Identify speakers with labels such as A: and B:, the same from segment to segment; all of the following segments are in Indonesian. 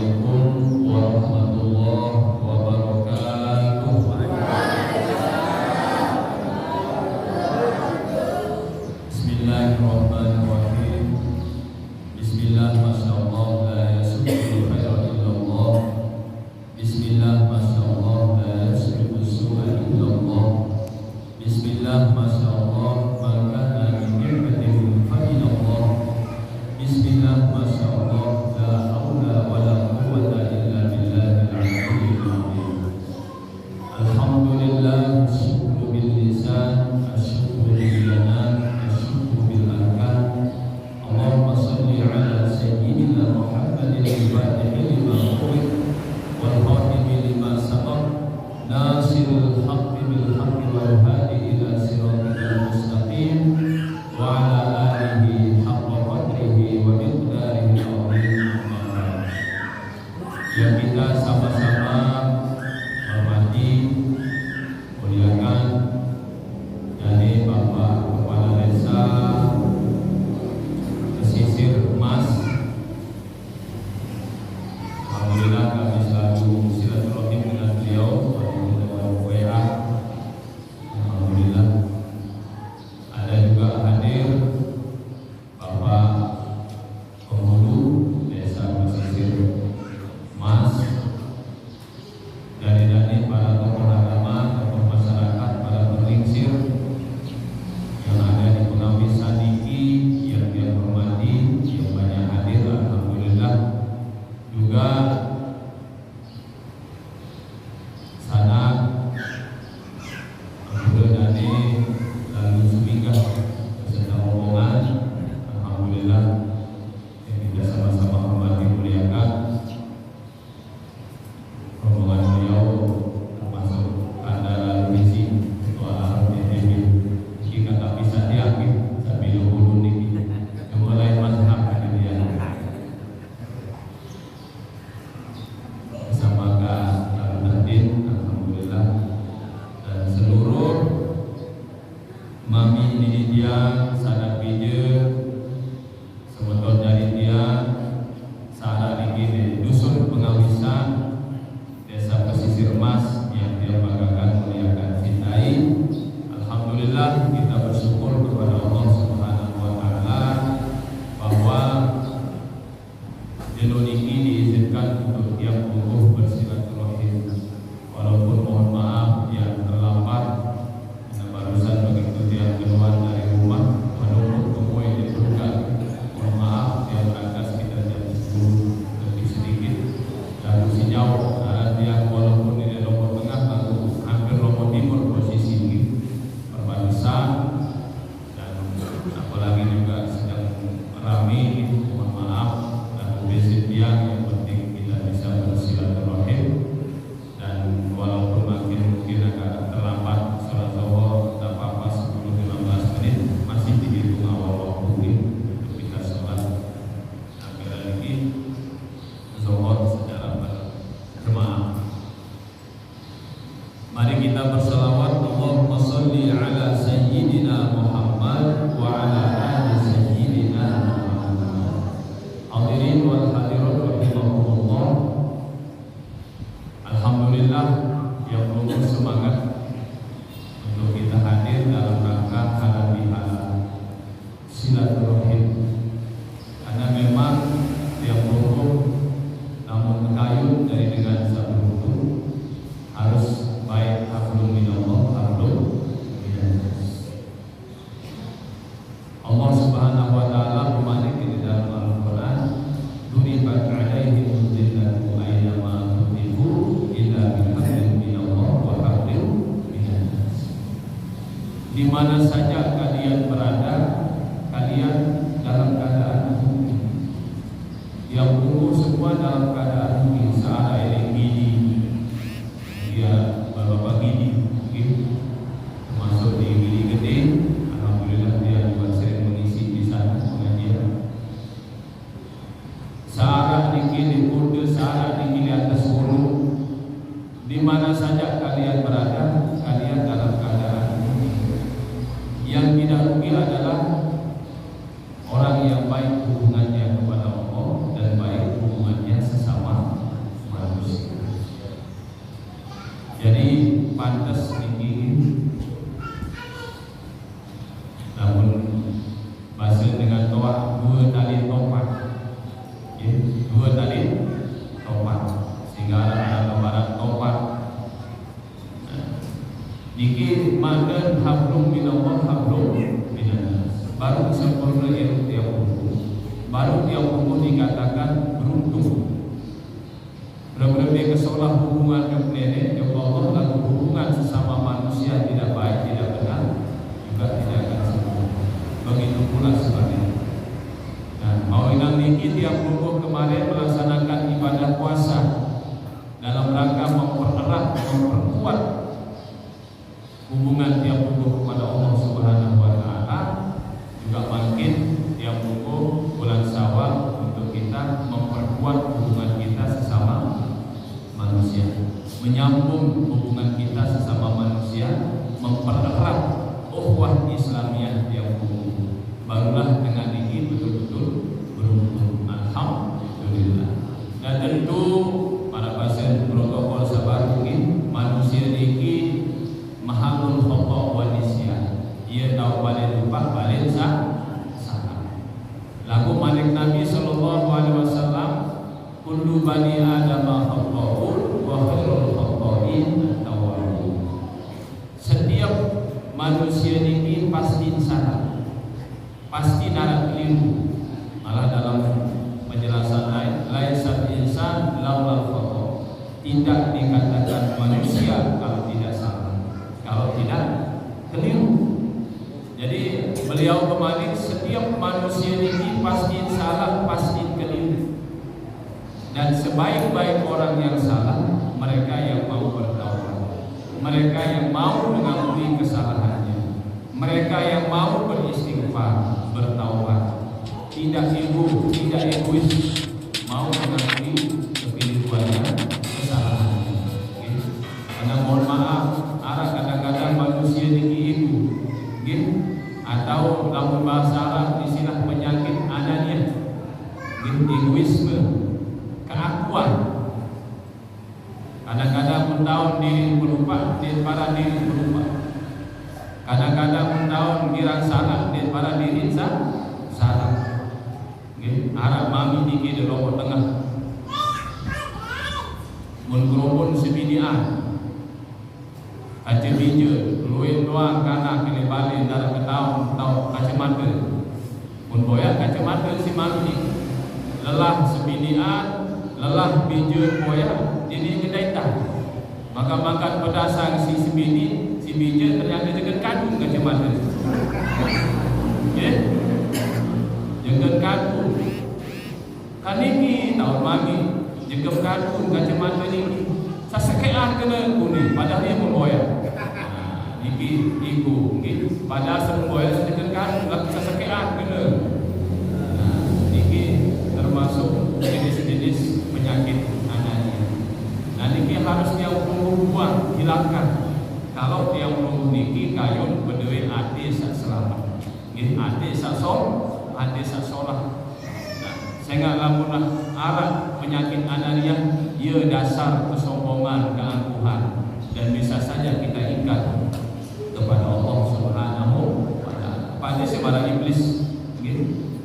A: Assalamualaikum warahmatullahi wabarakatuh. Bismillahirrahmanirrahim. Bismillah, masyaallah, la yasbiqul khairu illallah. Bismillah, masyaallah, la yasbiqus su'a illallah. Bismillah, masyaallah, ma kana min ni'matin fa minallah. Bismillah, masyaallah, la haula wala quwwata illa billahil aliyyil azim. Alhamdulillah, syukru bil lisan, asyukru bil yanan, asyukru bil arkan. Allahumma shalli ala sayyidina Muhammadin al-Fatih lima ughliq wal khatim lima sabaq, nasirul haqqi bil haqqi wal hadi ila siratal mustaqim, wa ala alihi haqqa qadrihi wa miqdarihi al-azim. Yang kita sama-sama hormati, muliakan dari Bapak Kepala Desa Pesisir Mas. Alhamdulillah kami selalu silaturahim dengan beliau melalui WA. Alhamdulillah. Ada juga hadir Bapak Penghulu Desa Pesisir Mas, dari para tokoh agama, tokoh masyarakat, para berlingsir yang ada di Pengawi Sadiki yang dia hormati, yang banyak hadir. Alhamdulillah. Juga sanak alhamdulillah lalu seminggu beserta rombongan. Alhamdulillah yang kita sama-sama hormati, muliakan. Rombongan beliau termasuk Anda lalu isi Ketua Alam PTB. Jika tak bisa diakui tapi dulu niki mulai mazhab dia bersama Kak Al-Nadin. Alhamdulillah. Dan seluruh mami ini dia sadar video semotor dari dia saat ini di dusun Pengawisan Desa Pesisir Mas yang dia banggakan, muliakan, cintai. Alhamdulillah, kita bersyukur kepada Allah Subhanahu wa taala bahwa jenun ini diizinkan untuk tiap minggu bersilaturahim. Walaupun mohon maaf yang terlambat, karena barusan begitu dia keluar dari rumah menunggu temui di Turga. Mohon maaf, dia berangkat sekitar jam 10 lebih sedikit. Lalu sinyal dia walaupun di Lombok Tengah lalu hampir Lombok Timur posisi ini perbatasan, dan apalagi juga sedang ramai. Mohon maaf, lalu besok dia yang penting kita bisa bersilaturahim. Dan walaupun mungkin agak terlambat sholat zuhur, tak apa-apa 10-15 menit masih dihitung awal waktu untuk kita sholat. Akhirnya lagi zuhur secara berjemaah. Mari kita berselawat. Allahumma sholli ala sayyidina Muhammad wa ala ali sayyidina Muhammad. Hadirin wal hadirat rahimahumullah. Alhamdulillah, yang penuh semangat untuk kita hadir dalam rangka halal bihalal silaturahim. Karena memang yang penuh namun kayu dari dengan satu hukum harus baik hablum minallah, hablum minannas. Allah Subhanahu wa taala berfirman di dalam Al-Qur'an, "Duribat 'alaihim dhillatu aina ma tuqifu illa bihablin minallah wa hablum minannas." Di mana saja kalian berada, kalian dalam keadaan hukum. Yang umur semua dalam keadaan hukum. Searah ini gini, dia bapak gini, termasuk di gini gede. Alhamdulillah dia juga sering mengisi di sana pengajian. Searah di kiri kudus, searah di kiri atas gunung. Di mana saja kalian berada, kalian dalam keadaan hukum. Yang tidak rugi adalah orang yang baik hubungannya kepada Allah dan baik hubungannya sesama pantas niki namun bahasa dengan toa dua tali topat, ya, dua tali topat sehingga ada gambaran topat. Niki makan hablum minallah hablum minannas, baru sempurna ilmu tiap buku, baru tiap buku dikatakan beruntung. Benar-benar kesolah hubungan dengan nenek, ya Allah, lalu hubungan sesama manusia tidak baik, tidak benar, juga tidak akan sembuh. Begitu pula sebaliknya. Nah, mau inang niki tiap buku kemarin melaksanakan ibadah puasa dalam rangka mempererat, memperkuat hubungan tiap buku kepada Allah Subhanahu wa Ta'ala, juga makin tiap buku bulan Syawal untuk kita memperkuat hubungan kita sesama manusia, menyambung hubungan kita sesama manusia, mempererat ukhuwah Islamiyah tiap buku. Barulah dengan ini betul-betul beruntung. Alhamdulillah. Dan tentu para pasien protokol sabar mungkin manusia ini mahalul khata wa nisyan. Ia tahu balik lupa, balik salah. Lagu Malik Nabi sallallahu alaihi wasallam, kullu bani adam khata'un wa khairul khata'in at-tawwabun. Setiap manusia ini pasti salah, pasti narak keliru. Malah dalam penjelasan lain, laisal insan laulal khata', tidak dikatakan manusia kalau tidak salah, kalau tidak keliru. Jadi beliau kemarin, setiap manusia ini pasti salah, pasti keliru. Dan sebaik-baik orang yang salah, mereka yang mau bertaubat, mereka yang mau mengakui kesalahannya, mereka yang mau beristighfar, bertaubat, tidak ego, tidak egois, mau mengakui kekeliruannya, kesalahannya. Karena mohon maaf, arah kadang-kadang manusia ini ego, atau dalam bahasa Arab istilah penyakit anania, egoisme, keakuan. Kadang-kadang mentahun diri berlupa, para diri berlupa. Kadang-kadang mentahun kira salah, para diri salah. Arab mami dikit di Lombok Tengah, mengerubun sebidian, kaca bija, luin doang kanak kini balik darah ketahun tau kacamata, pun boya kacamata si mami lelah sebidian, lelah bija boya, jadi kedaitah. Maka makan pedasang si sebidi, si bija ternyata jangan kandung kacamata. Ya, jangan kandung. Kan ini tahun mami jangan kandung kacamata ni. Sasakean kena kuning, padahal dia memboya. Iki iku, padahal semboya jangan kandung, lagi sasakean kena. Iki termasuk jenis-jenis penyakit anania. Nah niki harus dia buang, hilangkan. Kalau dia menunggu niki kayun berdua ade sak selamat, ade sak sol, ade sak solah. Sehingga lamunlah arah penyakit anania, ia dasar kesombongan, keangkuhan, dan bisa saja kita ingat kepada Allah Subhanahu wa Ta'ala. Pada sebarang iblis,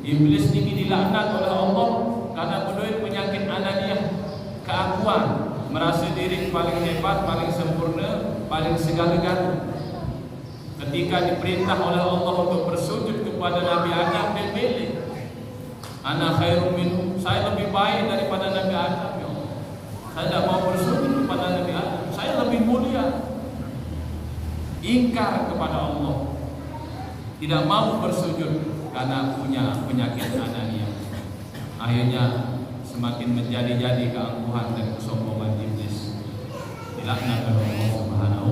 A: iblis ini dilaknat oleh Allah karena berdua penyakit anania, keakuan, merasa diri paling hebat, paling sempurna, paling segala-galanya. Ketika diperintah oleh Allah untuk bersujud kepada Nabi Adam, dia pilih, ana khairum minhu, saya lebih baik daripada Nabi Adam, ya Allah. Saya tidak mau bersujud kepada Nabi Adam, saya lebih mulia. Ingkar kepada Allah, tidak mau bersujud karena punya penyakit anania. Akhirnya semakin menjadi-jadi keangkuhan dan kesombongan iblis, dilaknat oleh Allah Subhanahu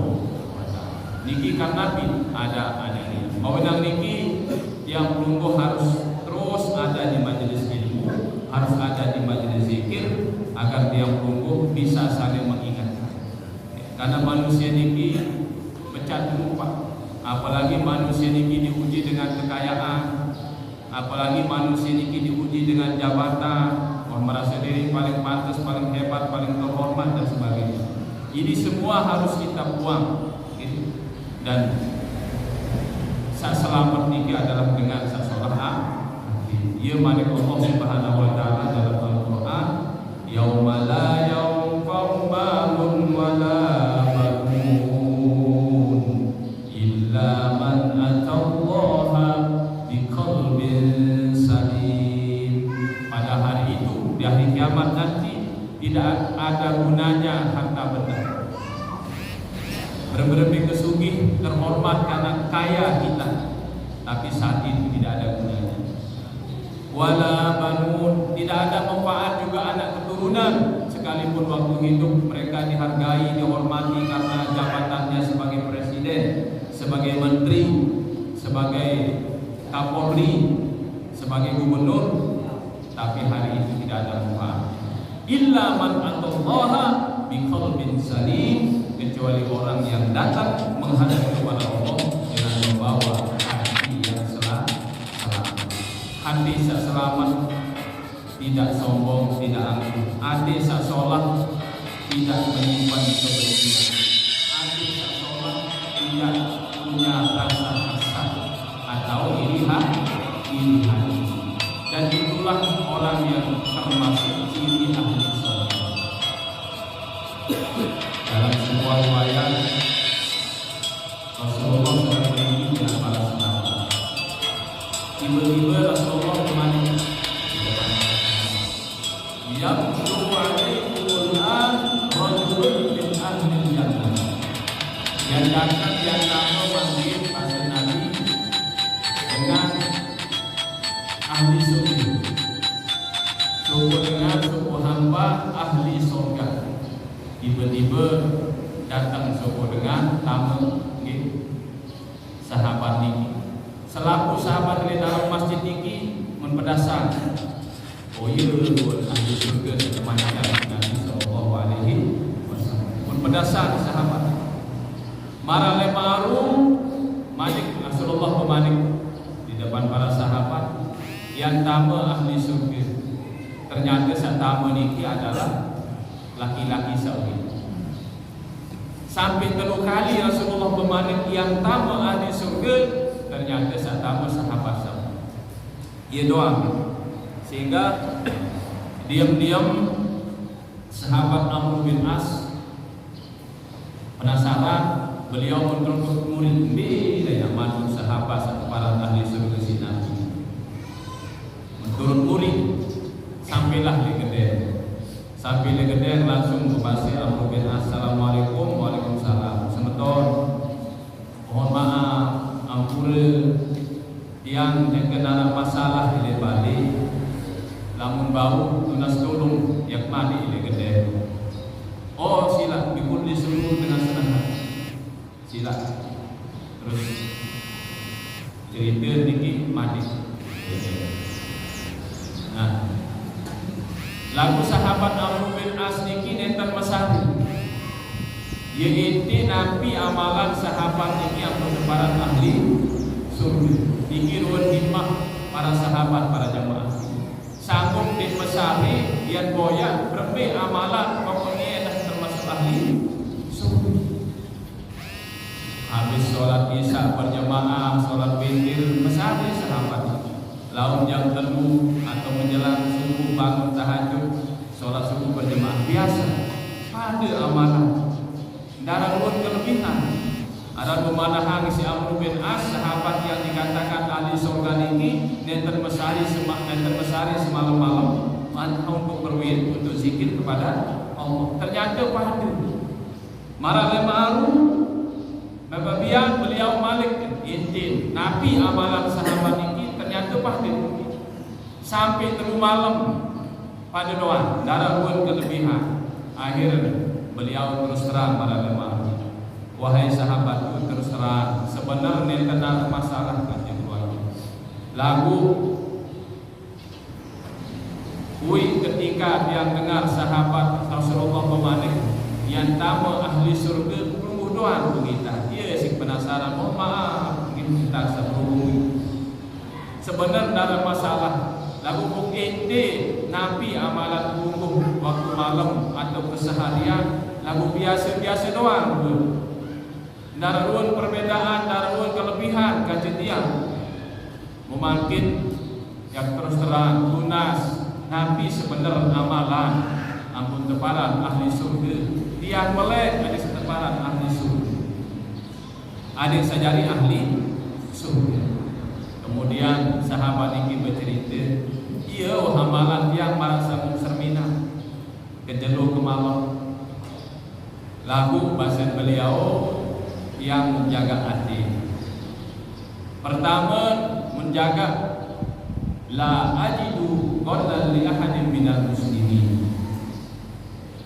A: wa Ta'ala. Niki kan Nabi ada anania. Mau nang niki yang pelungguh harus terus ada di majelis ilmu, harus ada di majelis zikir, agar tiang pelungguh bisa saling mengingatkan. Karena manusia niki pecat lupa, apalagi manusia niki diuji dengan kekayaan, apalagi manusia niki diuji dengan jabatan, merasa diri paling pantas, paling hebat, paling terhormat dan sebagainya. Ini semua harus kita buang, gitu. Dan selamat ini adalah dengan sasolah. Ia malik Allah Subhanahu wa taala dalam Al-Qur'an, yauma la yanfa'u malun wala banun illa man atallaha biqalbin salim. Pada hari itu, di hari kiamat nanti, tidak ada gunanya harta benda. Benar-benar kesugih, terhormat karena kaya kita, tapi saat itu tidak ada gunanya. Wala banun, tidak ada manfaat juga anak keturunan, sekalipun waktu hidup mereka dihargai, dihormati karena jabatannya sebagai presiden, sebagai menteri, sebagai kapolri, sebagai gubernur, tapi hari itu tidak ada manfaat. Illa man atallaha biqalbin salim, kecuali orang yang datang menghadap kepada Allah dengan membawa hati yang selamat. Hati yang selamat, tidak sombong, tidak angkuh. Hati yang sholat, tidak menyimpan kebencian. Hati yang sholat, tidak punya rasa hasad atau iri hati. Dan itulah orang yang termasuk ciri ahli sholat. Dalam sebuah riwayat, Rasulullah sedang berdiri dengan para sahabat. Tiba-tiba Rasulullah bermandi di depan yaqulu alaikumul an rajulun min ahli jannah. Yang datang yang nama manggil pada Nabi dengan ahli surga. Suku dengan suku hamba ahli surga. Tiba-tiba datang suku dengan tamu sahabat ini. Selaku sahabat di dalam masjid ini menpedasang, oh iya ahli surga semacam Nabi Sallallahu Alaihi Wasallam. Menpedasang sahabat. Marah lemaru malik Rasulullah pemanik di depan para sahabat yang tamu ahli surga. Ternyata saat tamu ini adalah laki-laki Saudi. Sampai 3 kali Rasulullah pemanik yang tamu ahli surga. Ternyata saat tamu sahabat sahabat. Ia doa sehingga diam-diam sahabat Amr bin As penasaran, beliau pun terus murid yang masuk sahabat para ahli surga Nabi. Menurut murid sampailah di Geden. Sampai di Geden langsung berbahasa Amr bin As, Assalamualaikum. Waalaikumsalam. Semeton, mohon maaf, ampura yang kena masalah di Bali, lamun bau tunas tolong yak mandi di Gede. Oh sila, bikul disuruh dengan senang hati. Sila. Terus cerita dikit mandi. Nah, lagu sahabat Amr bin As niki nenten masari. Yaitu nabi amalan sahabat ini yang bersebaran ahli surga. Ini ruang hikmah para sahabat, para jamaah. Sanggup di mesari yang boyak berbe amalan pokoknya dah termasuk ahli surga. Habis sholat isya berjamaah, sholat witir mesari sahabat. Laun jam 3 atau menjelang subuh bangun tahajud, sholat subuh berjamaah biasa. Ada amalan. Darah ruang kelebihan. Ada pemanahan si Amr bin As, sahabat yang dikatakan ahli surga ini, nenten mesari semalam-malam untuk berwid, untuk zikir kepada Allah. Ternyata pada marah lemaru bababian beliau malik intin Nabi amalan sahabat ini ternyata pada sampai 3 malam pada doa darah ruang kelebihan. Akhir beliau terus terang pada lemah, wahai sahabatku, terus terang sebenarnya kena masalah yang keluarga. Lagu kui ketika yang dengar sahabat Rasulullah pemanik yang tamu ahli surga berumur doa kita, dia sih penasaran, oh maaf kita sebelum sebenarnya ada masalah. Lagu bukti Nabi amalan umum waktu malam atau keseharian lagu biasa-biasa doang. Daruan perbedaan, daruan kelebihan kajian tiang. Mungkin yang terus terang tunas Nabi sebenarnya amalan ampun teparan ahli surga. Tiang melek ada seteparan ahli surga. Ada sajari ahli surga. Kemudian sahabat ini bercerita, iya amalan tiang merasa sermina kejelur ke malam. Lagu bahasa beliau yang menjaga hati. Pertama, menjaga la ajidu qadlan li ahadin minal muslimin.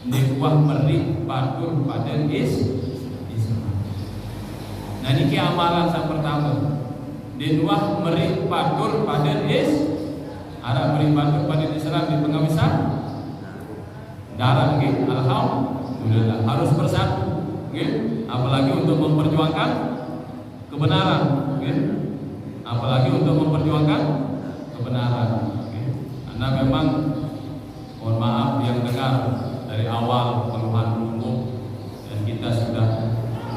A: Nikuah merik batur pada Islam. Nah ini amalan yang pertama. Nikuah merik batur pada Arab merik batur pada Islam di pengawisan darah gitu. Alhamdulillah harus bersatu. Okay. Apalagi untuk memperjuangkan kebenaran, okay. Apalagi untuk memperjuangkan kebenaran, okay. Karena memang mohon maaf yang dengar dari awal keluhan umum dan kita sudah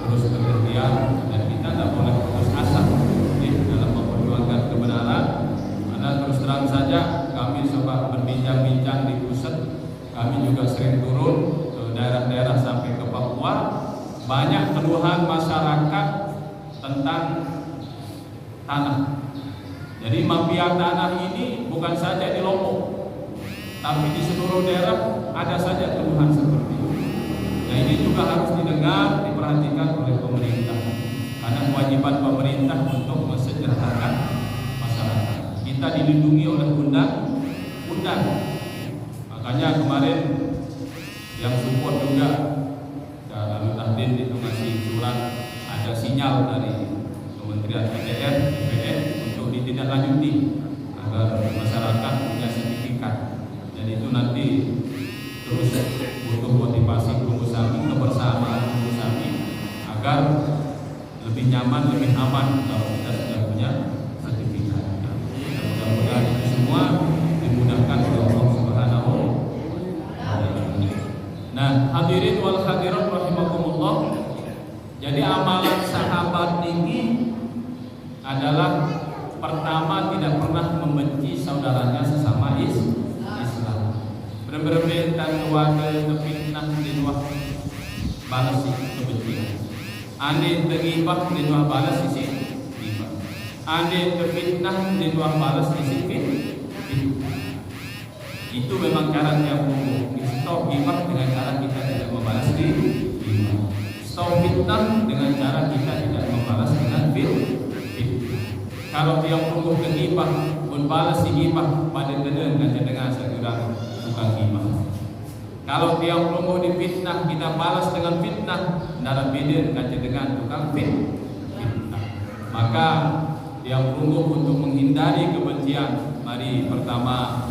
A: terus berikhtiar dan kita tidak boleh putus asa, okay, dalam memperjuangkan kebenaran. Karena terus terang saja kami coba berbincang-bincang di pusat, kami juga sering turun ke daerah-daerah sampai ke Papua. Banyak keluhan masyarakat tentang tanah. Jadi mafia tanah ini bukan saja di Lombok, tapi di seluruh daerah ada saja keluhan seperti ini. Nah ini juga harus didengar, diperhatikan oleh pemerintah. Karena kewajiban pemerintah untuk mensejahterakan masyarakat. Kita dilindungi oleh undang-undang. Makanya kemarin yang support juga lalu Tahdin itu ngasih surat, ada sinyal dari Kementerian PDR, DPR untuk ditindaklanjuti agar masyarakat punya sertifikat. Dan itu nanti terus butuh motivasi pengusaha, kebersamaan pengusaha agar lebih nyaman, lebih aman kalau kita sudah punya sertifikat. Mudah-mudahan itu semua dimudahkan oleh Allah Subhanahu wa Ta'ala. Nah, hadirin wal hadirat rahimakumullah. Jadi amalan sahabat ini adalah pertama tidak pernah membenci saudaranya sesama Islam. Benar-benar keluarga kefitnah dinwah balas kebencian. Ane tergibah dinwah balas isi gibah. Ane kefitnah dinwah balas isi fitnah. Itu memang cara yang umum. Stop gibah dengan cara kita tidak membalas gibah. Stop fitnah dengan cara kita tidak membalas dengan fitnah. Kalau dia tunggu ke gibah, membalas si gibah pada dengan segera bukan gibah. Kalau dia tunggu di fitnah, kita balas dengan fitnah, nara beda dengan tukang fitnah. Maka dia tunggu untuk menghindari kebencian. Mari pertama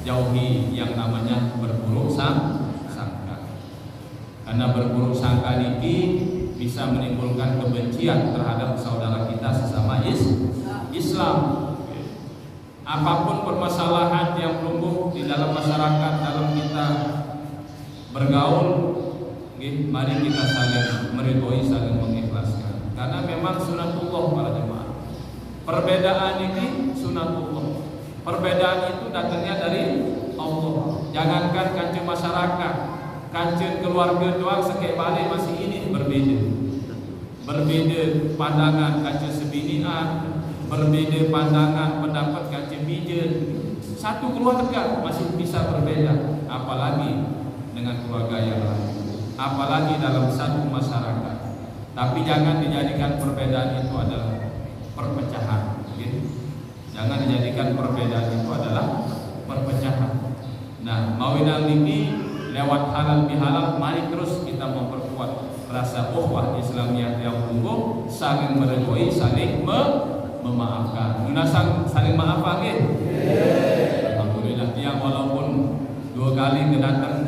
A: jauhi yang namanya berburuk sangka. Karena berburuk sangka ini bisa menimbulkan kebencian terhadap saudara kita sesama Islam. Apapun permasalahan yang tumbuh di dalam masyarakat, dalam kita bergaul, mari kita saling meridhoi, saling mengikhlaskan. Karena memang sunatullah para jemaah. Perbedaan ini sunatullah. Perbedaan itu datangnya dari Allah. Jangankan kancing masyarakat, kancing keluarga doang sekek balik masih ini berbeda. Berbeda pandangan kancing sebinian, berbeda pandangan pendapat kancing bijen. Satu keluarga masih bisa berbeda, apalagi dengan keluarga yang lain, apalagi dalam satu masyarakat. Tapi jangan dijadikan perbedaan itu adalah perpecahan. Jangan dijadikan perbedaan itu adalah perpecahan. Nah, mawinal ini lewat halal bihalal, mari terus kita memperkuat rasa ukhuwah Islamiyah yang tumbuh, saling meridhoi, saling memaafkan. Munasang saling maafkan gitu. Alhamdulillah, tiang walaupun 2 kali kedatang,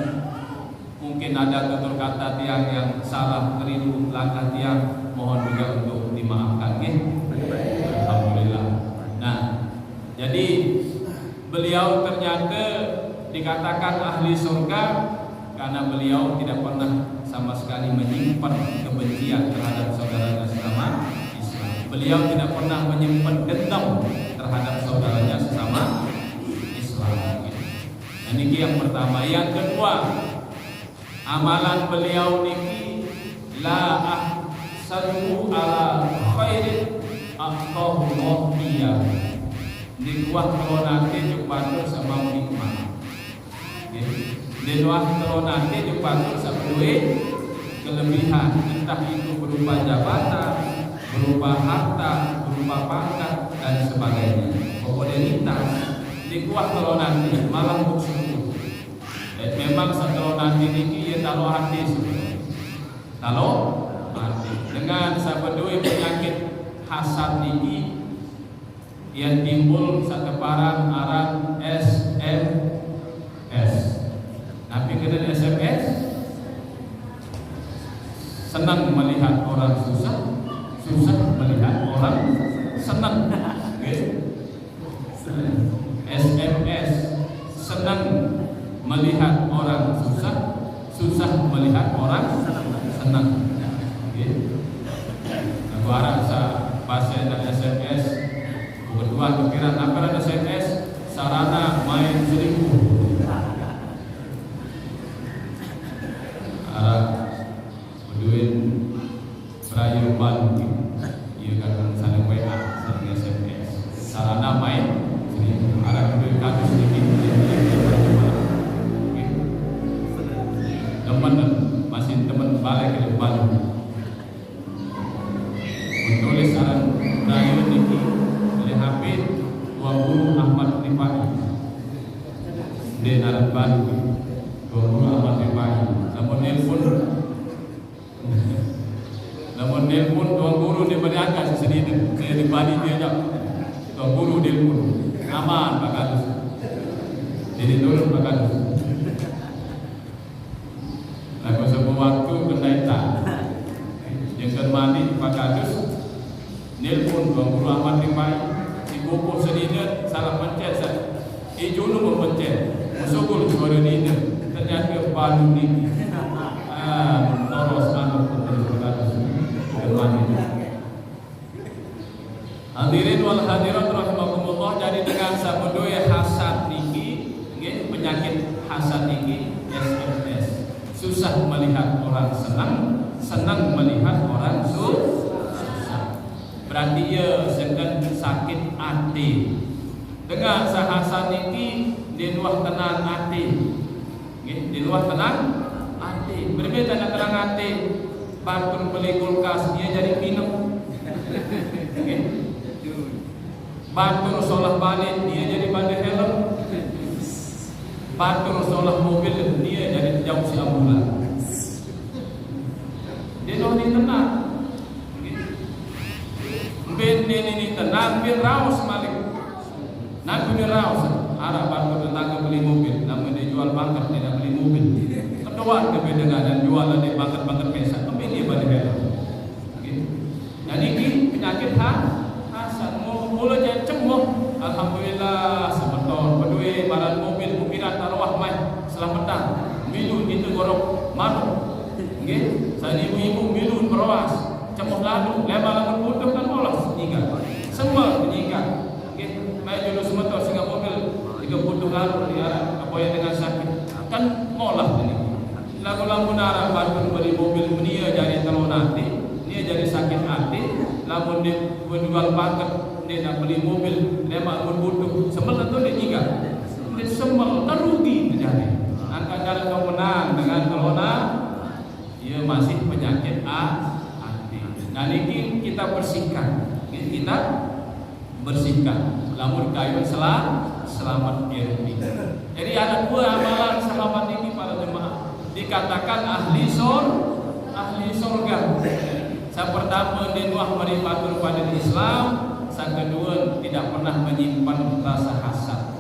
A: mungkin ada tutur kata tiang yang salah, keliru, langkah tiang, mohon juga untuk dimaafkan gitu. Alhamdulillah. Nah, jadi beliau ternyata dikatakan ahli surga karena beliau tidak pernah sama sekali menyimpan kebencian terhadap saudaranya sesama Islam. Beliau tidak pernah menyimpan dendam terhadap saudaranya sesama Islam. Ini yang pertama. Yang kedua, amalan beliau niki la ahsanu ala khairin aqtahu iya. Di luar teronate jupatu sama nikmat. Di luar teronate jupatu sama duit kelebihan, entah itu berupa jabatan, berupa harta, berupa pangkat dan sebagainya. Popularitas di luar teronate malah bersyukur. Memang seteronate ini ia taruh hati sebenarnya. Taruh hati dengan sabedui penyakit hasad ini yang timbul sakeparan aran SMS. Tapi kena SMS senang melihat orang susah, susah melihat orang senang. SMS senang melihat orang susah, susah melihat orang senang. Aku harap pasien dan SMS kedua pikiran apa ada SMS sarana main selingkuh. Berduit berayu ban, ia kan saling WA, saling SMS, sarana main selingkuh. Harap berduit kasus sedikit. Teman masih teman balik ke depan. Menulis saran berayu ini Habib Tuan Guru Ahmad Rifai di Narat Baru. Tuan Guru Ahmad Rifai namun nelpon Tuan Guru dia berangkat sendiri di Bali dia jawab. Tuan Guru nelpon aman Pak Kadus, jadi turun Pak Kadus. Lalu sebuah waktu kendaita yang termandi Pak Kadus nelpon Tuan Guru Ahmad Rifai. Buku sedina salah pencet saya. Ijo lu pun pencet. Musukul suara dina. Ternyata balu ni. Toros anu berkata. Hadirin wal hadirat rahimakumullah. Jadi dengan sabodoi hasad niki, penyakit hasad niki SMS. Susah melihat orang senang, senang melihat orang susah. Berarti ia sedang sakit hati. Dengan sahasan ini di luar tenang hati. Di luar tenang hati. Berbeda dengan tenang hati. Bantu beli kulkas dia jadi minum. Bantu solah balik dia jadi bandar helm. Bantu solah mobil dia jadi jauh si ambulan. Dia luar tenang. Ben ini tenang, ben raus malik. Nak punya raus, arah bantu tetangga beli mobil, namun dia jual bangkat tidak beli mobil. Kedua kebedaannya dan jualan di bangkat pesa, tapi dia balik helm. Dan ini penyakit hasad. Mula jadi cembuh. Alhamdulillah sebetul. Berdua barang mobil mukiran taruh mai selamatan. Milu itu gorok manu. Saya ibu-ibu milu berawas. Cemuh lalu, lebar butuh kan bolos meninggal. Semua meninggal. Mai dulu semetor sehingga mobil jika butuh lalu di arah apa yang dengan sakit kan molah ini. Lagu-lagu narang bantu beli mobil dia jadi telur nanti, dia jadi sakit hati. Lalu dia menjual pangkat, dia nak beli mobil, lebar butuh. Sembel itu dia tinggal. Dia sembel terugi terjadi. Antara kau menang dengan telur dia masih penyakit Nah ini kita bersihkan, lamun kayu selamat ini. Jadi ada dua amalan selamat ini para jemaah. Dikatakan ahli surga. Yang pertama dinuah marifatul pada Islam, yang kedua tidak pernah menyimpan rasa hasad,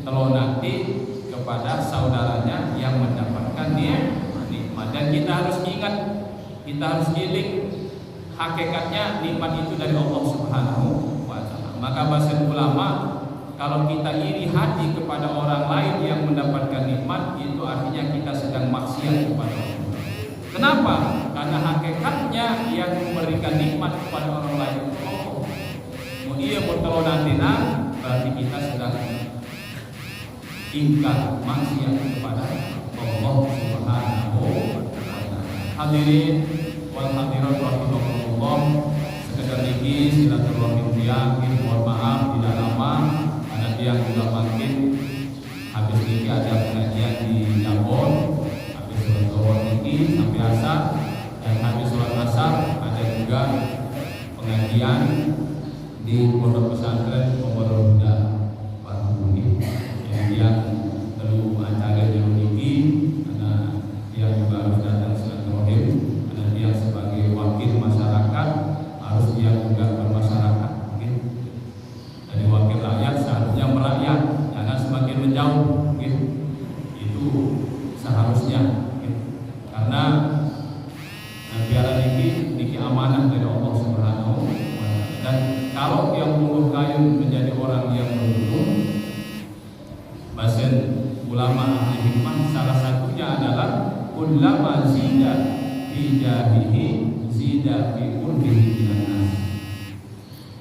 A: kalau nanti kepada saudaranya yang mendapatkan nikmat. Dan kita harus ingat, kita harus giling. Hakikatnya nikmat itu dari Allah Subhanahu wa Ta'ala. Maka bahasa ulama, kalau kita iri hati kepada orang lain yang mendapatkan nikmat, itu artinya kita sedang maksiat kepada Allah. Kenapa? Karena hakikatnya yang memberikan nikmat kepada orang lain itu Allah. Iya pun kalau nanti berarti kita sedang ingkar maksiat kepada Allah Subhanahu wa taala. Hadirin wal hadirat rahimakumullah, sekedar niki silaturahim tiang, mohon maaf tidak lama ada tiang juga makin habis niki ada pengajian di Jambon, habis sholat niki sampai asar, dan habis sholat asar ada juga pengajian di Pondok Pesantren Pondok Huda Pak Budi. Jadi yang perlu acara yang tinggi, karena dia juga harus datang silaturahim, karena dia sebagai wakil masyarakat harus dia juga bermasyarakat. Mungkin dari wakil rakyat seharusnya merakyat, jangan semakin menjauh. Mungkin itu seharusnya, karena biara niki amanah dari Allah Subhanahu wa taala. Dan kalau yang muluh kayu menjadi orang yang beruntung, bahasa ulama ahli hikmah salah satunya adalah kullama zida fi jahihi zida fi qurbihi minan nas.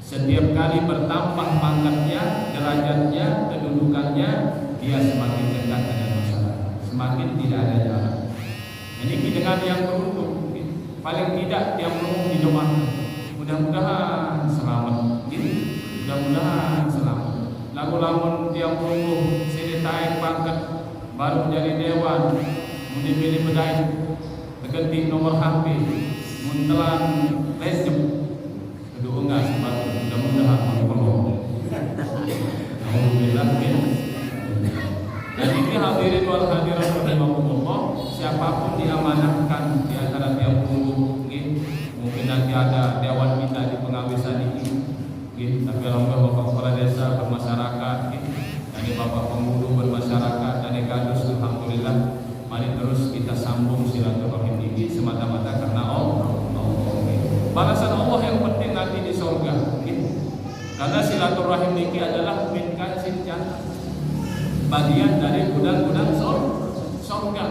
A: Setiap kali bertambah pangkatnya, derajatnya, kedudukannya, dia semakin dekat dengan masyarakat, semakin tidak ada jarak. Jadi dengan yang beruntung, paling tidak yang beruntung didoakan, mudah-mudahan selamat, mudah-mudahan selamat. Lagu-lagu yang beruntung sini taik pangkat baru menjadi dewan, mungkin pilih bedai, berganti nomor HP, muntelan lejem, kedua enggak sebab mudah-mudahan berpeluang. Alhamdulillah. Dan ini hadirin wal hadirat rahimakumullah, siapapun diamanahkan di antara tiap punggung, mungkin nanti ada dewan minta di pengawisan ini, tapi alhamdulillah bapak kepala desa bermasyarakat, dari bapak penghulu bermasyarakat, dari gadus, alhamdulillah. Mari terus kita sambung silaturahim ini semata-mata karena Allah. Balasan Allah yang penting nanti di surga, karena silaturahim ini adalah min kanzil jannah, bagian dari gudang-gudang surga.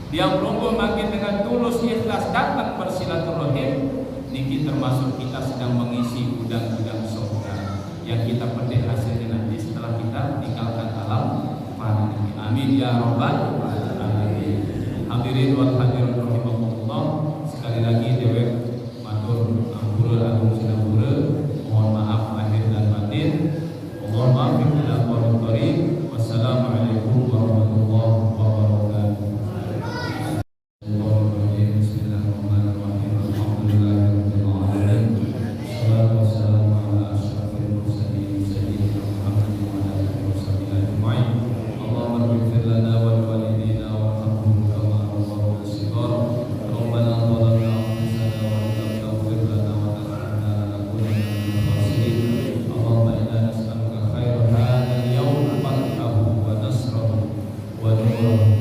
A: Dia menunggu makin dengan tulus ikhlas datang bersilaturahim, niki termasuk kita sedang mengisi gudang-gudang surga yang kita petik hasilnya nanti setelah kita tinggalkan alam fana ini. Amin ya rabbal alamin. Hadirin wal hadirat rahimakumullah, sekali lagi dewek matur ampun agung sinapura, mohon maaf lahir dan batin. Allahumma maafin ila qaul karim. Wassalamualaikum warahmatullahi wabarakatuh.
B: Wa